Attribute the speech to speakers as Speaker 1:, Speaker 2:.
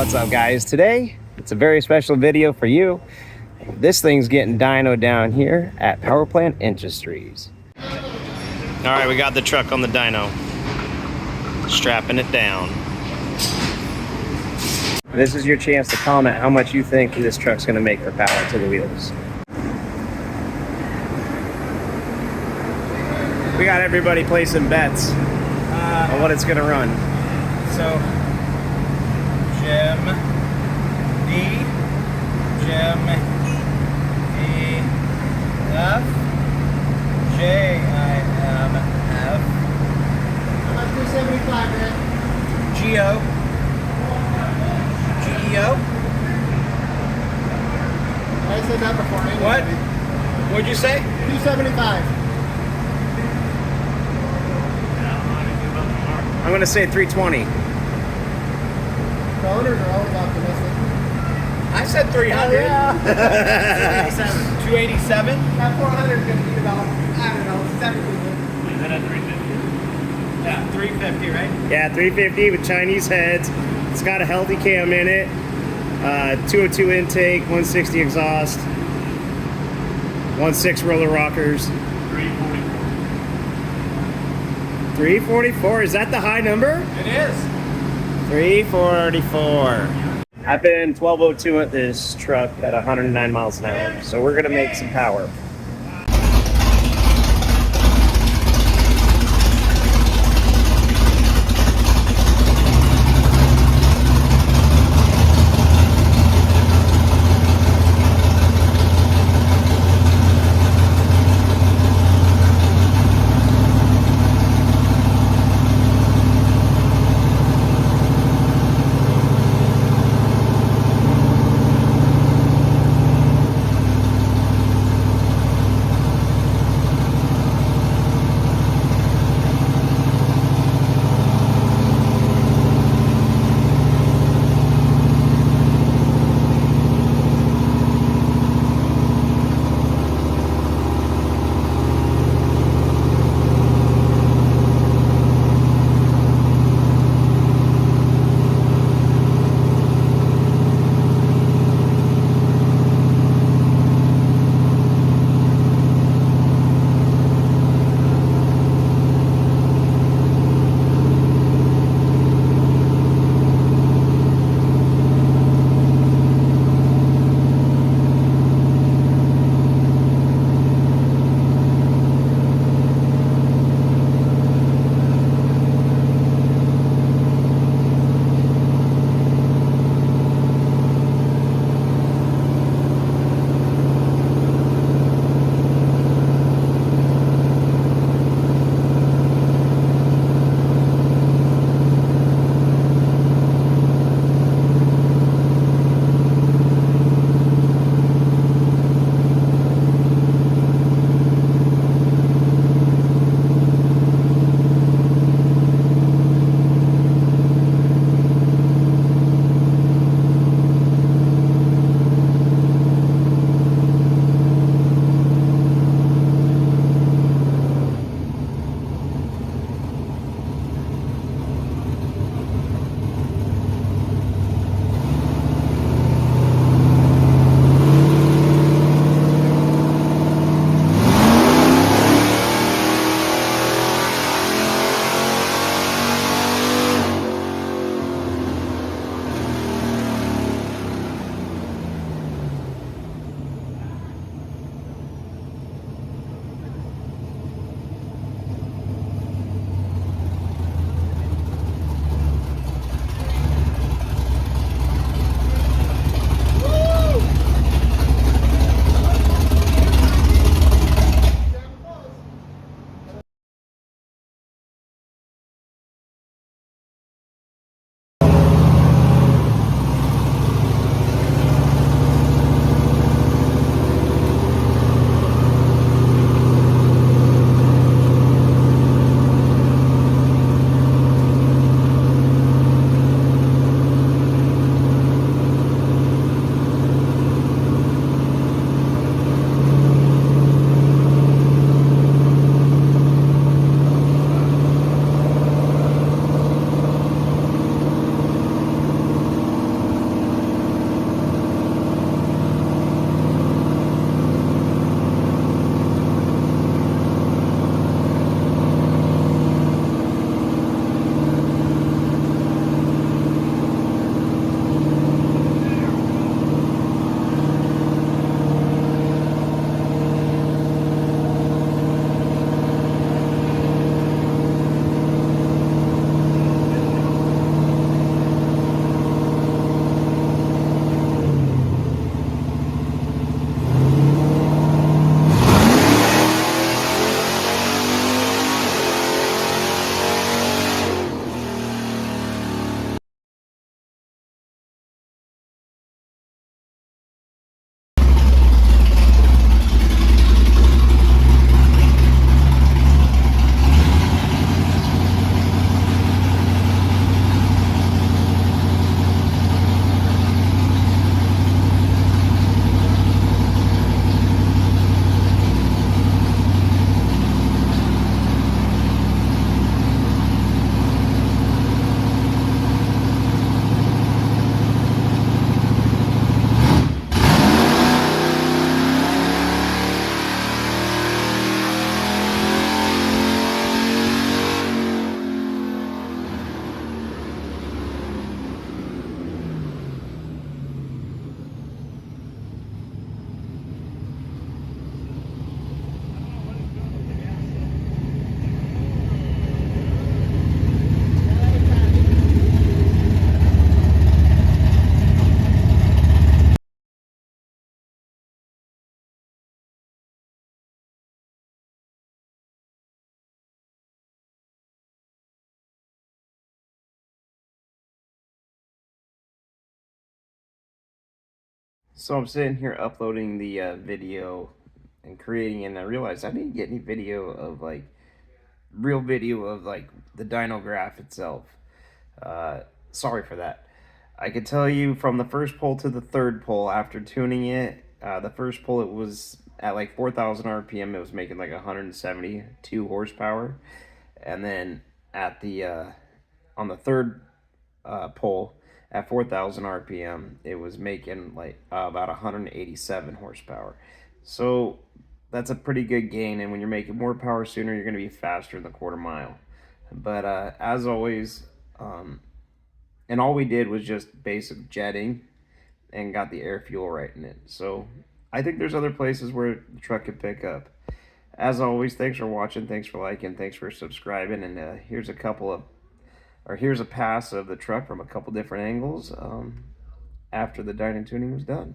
Speaker 1: What's up, guys? Today it's a very special video for you. This thing's getting dynoed down here at Power Plant Industries. All right, we got the truck on the dyno, strapping it down. This is your chance to comment how much you think this truck's going to make for power to the wheels. We got everybody placing bets on what it's going to run.
Speaker 2: So, Jim D, Jim E, F, J I M F.
Speaker 3: How about 275, man?
Speaker 2: G O, G E O.
Speaker 3: I said that before. Anyway.
Speaker 2: What? What'd you say?
Speaker 3: 275.
Speaker 1: I'm going to say 320.
Speaker 3: The owners are always optimistic.
Speaker 2: I said 300.
Speaker 3: Yeah.
Speaker 2: 287.
Speaker 3: That 400 is going to be about, I don't know, 70.
Speaker 2: Is that at 350? Yeah, 350, right?
Speaker 1: Yeah, 350 with Chinese heads. It's got a healthy cam in it. 202 intake, 160 exhaust, 1.6 roller rockers. 344, is that the high number?
Speaker 2: It is.
Speaker 1: 344. I've been 1202 at this truck at 109 miles an hour, so we're gonna make some power. So I'm sitting here uploading the video and creating, and I realized I didn't get any video of like real video of like the dyno graph itself. Sorry for that. I could tell you from the first pull to the third pull after tuning it. The first pull it was at like 4,000 RPM. It was making like 172 horsepower, and then at the on the third pull at 4,000 RPM, it was making like about 187 horsepower. So that's a pretty good gain. And when you're making more power sooner, you're going to be faster in the quarter mile. But as always, and all we did was just basic jetting and got the air fuel right in it. So I think there's other places where the truck could pick up. As always, thanks for watching, thanks for liking, thanks for subscribing, and here's a pass of the truck from a couple different angles after the dyno tuning was done.